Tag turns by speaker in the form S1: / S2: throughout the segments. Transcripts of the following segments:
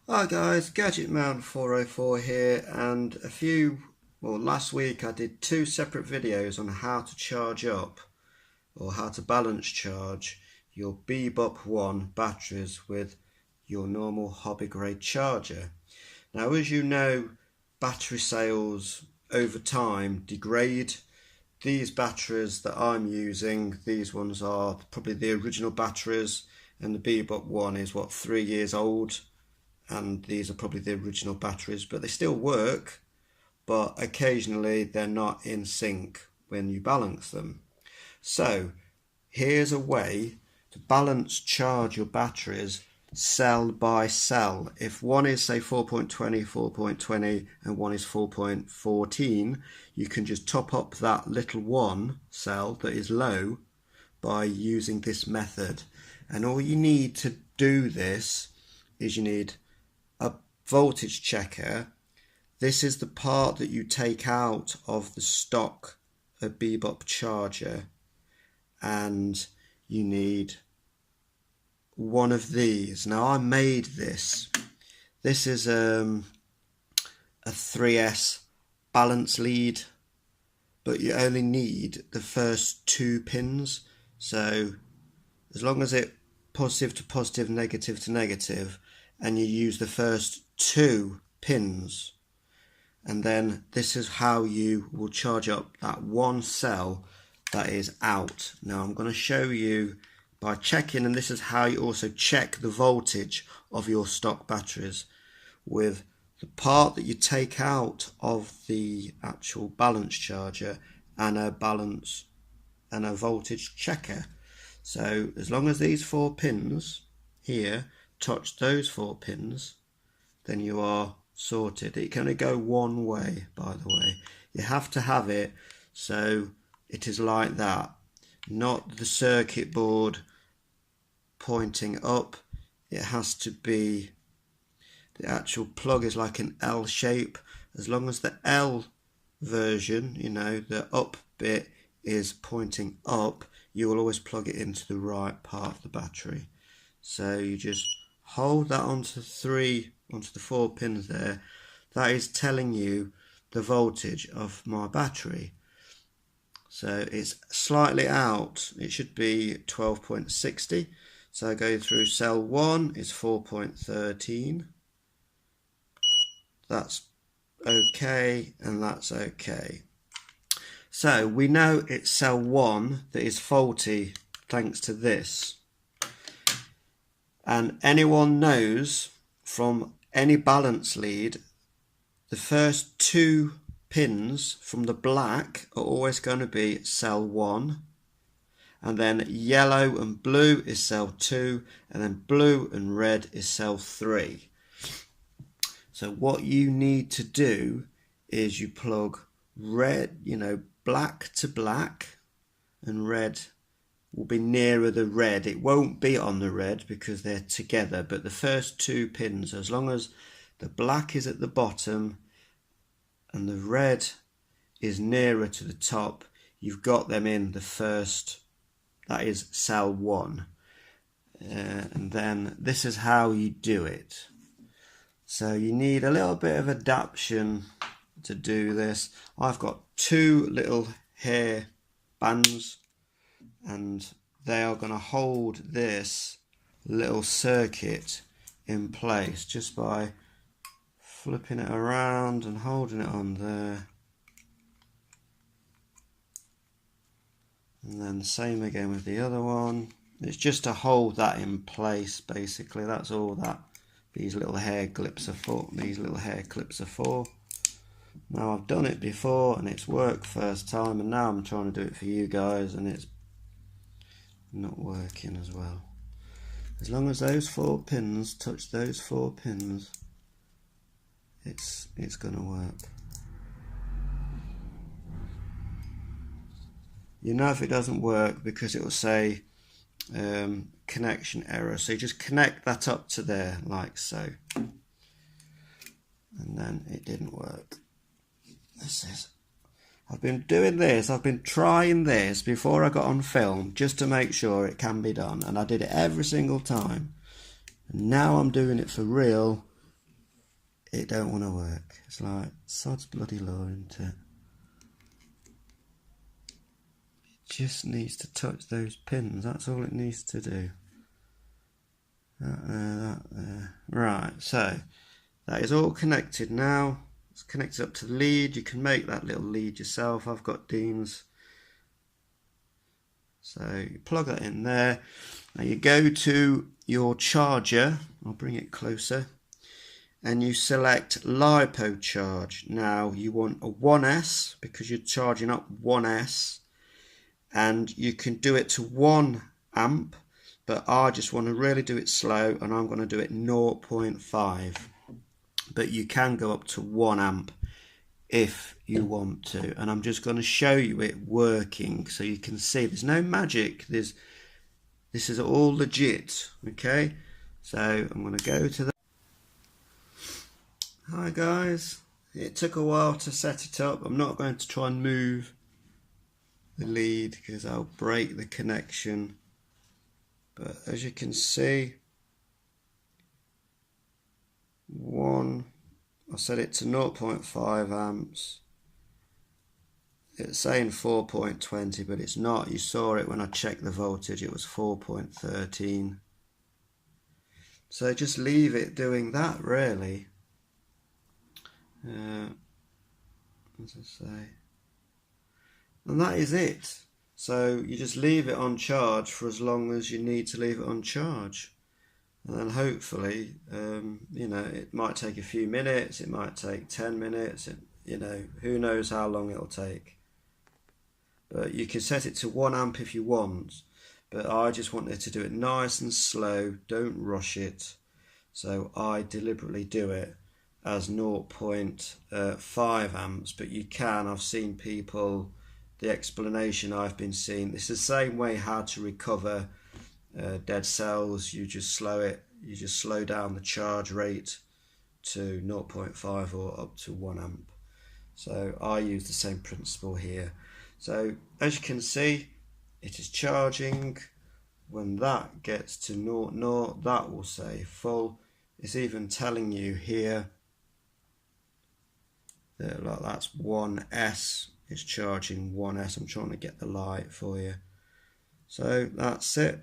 S1: Hi guys, Gadget Man 404 here, and last week I did two separate videos on how to charge up or how to balance charge your Bebop 1 batteries with your normal hobby grade charger. Now, as you know, battery sales over time degrade. These batteries that I'm using, these ones are probably the original batteries, and the Bebop 1 is 3 years old, and these are probably the original batteries, but they still work, but occasionally they're not in sync when you balance them. So here's a way to balance charge your batteries cell by cell. If one is say 4.20 and one is 4.14, you can just top up that little one cell that is low by using this method. And all you need to do this is you need a voltage checker. This is the part that you take out of the stock Bebop charger, and you need one of these. Now I made this. This is a 3S balance lead, but you only need the first two pins. So as long as it positive to positive, negative to negative, and you use the first two pins, and then this is how you will charge up that one cell that is out. Now I'm going to show you by checking, and this is how you also check the voltage of your stock batteries with the part that you take out of the actual balance charger and a voltage checker. So as long as these four pins here touch those four pins, then you are sorted. It can only go one way, by the way. You have to have it so it is like that, not the circuit board pointing up. It has to be, the actual plug is like an L shape. As long as the L version, you know, the up bit is pointing up, you will always plug it into the right part of the battery. So you just hold that onto the four pins there. That is telling you the voltage of my battery. So it's slightly out. It should be 12.60. So I go through cell 1 is 4.13. That's okay, and that's okay. So we know it's cell 1 that is faulty thanks to this. And anyone knows from any balance lead, the first two pins from the black are always going to be cell 1, and then yellow and blue is cell 2, and then blue and red is cell 3. So what you need to do is you plug red, black to black, and red will be nearer the red. It won't be on the red because they're together, but the first two pins, as long as the black is at the bottom and the red is nearer to the top, you've got them in the first, that is cell 1. And then this is how you do it. So you need a little bit of adaptation to do this. I've got two little hair bands, and they are going to hold this little circuit in place just by flipping it around and holding it on there. And then the same again with the other one. It's just to hold that in place, basically. That's all that these little hair clips are for. Now I've done it before and it's worked first time, and now I'm trying to do it for you guys and it's not working as well. As long as those four pins touch those four pins, it's gonna work. You know if it doesn't work because it will say connection error, so you just connect that up to there like so, and then it didn't work. I've been doing this, I've been trying this before I got on film just to make sure it can be done, and I did it every single time, and now I'm doing it for real it don't want to work. It's like sod's bloody law, isn't it? It just needs to touch those pins. That's all it needs to do. That there. Right, so that is all connected now. It's connected up to the lead. You can make that little lead yourself. I've got Dean's. So you plug that in there. Now you go to your charger. I'll bring it closer. And you select LiPo charge. Now you want a 1S because you're charging up 1S. And you can do it to 1 amp. But I just want to really do it slow. And I'm going to do it 0.5. But you can go up to 1 amp if you want to, and I'm just going to show you it working so you can see there's no magic. This is all legit. Okay, so I'm going to go to the hi guys, it took a while to set it up. I'm not going to try and move the lead because I'll break the connection, but as you can see, I set it to 0.5 amps. It's saying 4.20, but it's not. You saw it when I checked the voltage, it was 4.13. So just leave it doing that, really. As I say. And that is it. So you just leave it on charge for as long as you need to leave it on charge. And then hopefully, you know, it might take a few minutes, it might take 10 minutes, you know, who knows how long it'll take. But you can set it to 1 amp if you want, but I just wanted to do it nice and slow, don't rush it. So I deliberately do it as 0.5 amps, but you can, I've seen people, the explanation I've been seeing, it's the same way how to recover dead cells. You just slow down the charge rate to 0.5 or up to 1 amp. So I use the same principle here. So as you can see, it is charging. When that gets to 0, that will say full. It's even telling you here that like that's 1S. It's charging 1S. I'm trying to get the light for you. So that's it.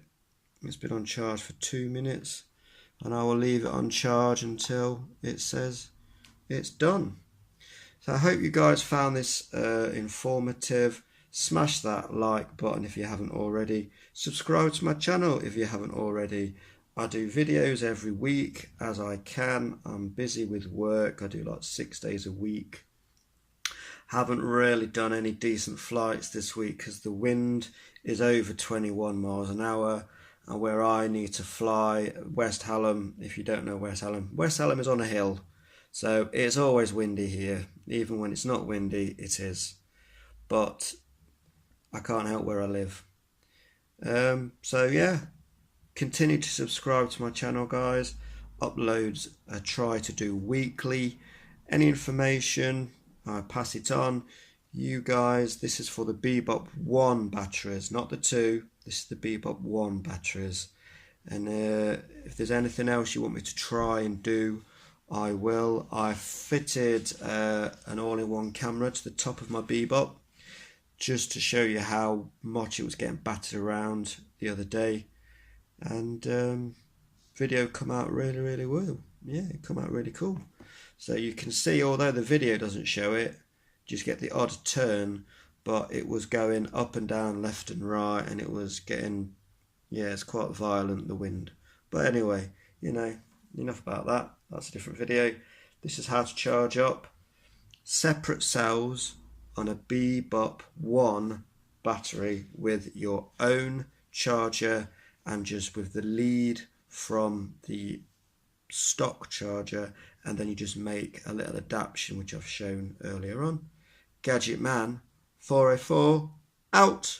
S1: It's been on charge for 2 minutes, and I will leave it on charge until it says it's done. So I hope you guys found this informative. Smash that like button if you haven't already. Subscribe to my channel if you haven't already. I do videos every week as I can. I'm busy with work. I do like 6 days a week. Haven't really done any decent flights this week because the wind is over 21 miles an hour. And where I need to fly, West Hallam, if you don't know West Hallam is on a hill. So it's always windy here. Even when it's not windy, it is. But I can't help where I live. So yeah, continue to subscribe to my channel, guys. Uploads I try to do weekly. Any information, I pass it on. You guys, this is for the Bebop 1 batteries, not the 2. This is the Bebop 1 batteries. And if there's anything else you want me to try and do, I will. I fitted an all-in-one camera to the top of my Bebop just to show you how much it was getting battered around the other day. And video come out really well. Yeah, it come out really cool. So you can see, although the video doesn't show it, just get the odd turn, but it was going up and down, left and right, and it was getting, yeah, it's quite violent, the wind. But anyway, you know, enough about that. That's a different video. This is how to charge up separate cells on a Bebop 1 battery with your own charger and just with the lead from the stock charger, and then you just make a little adaptation which I've shown earlier on. Gadget Man 404 out.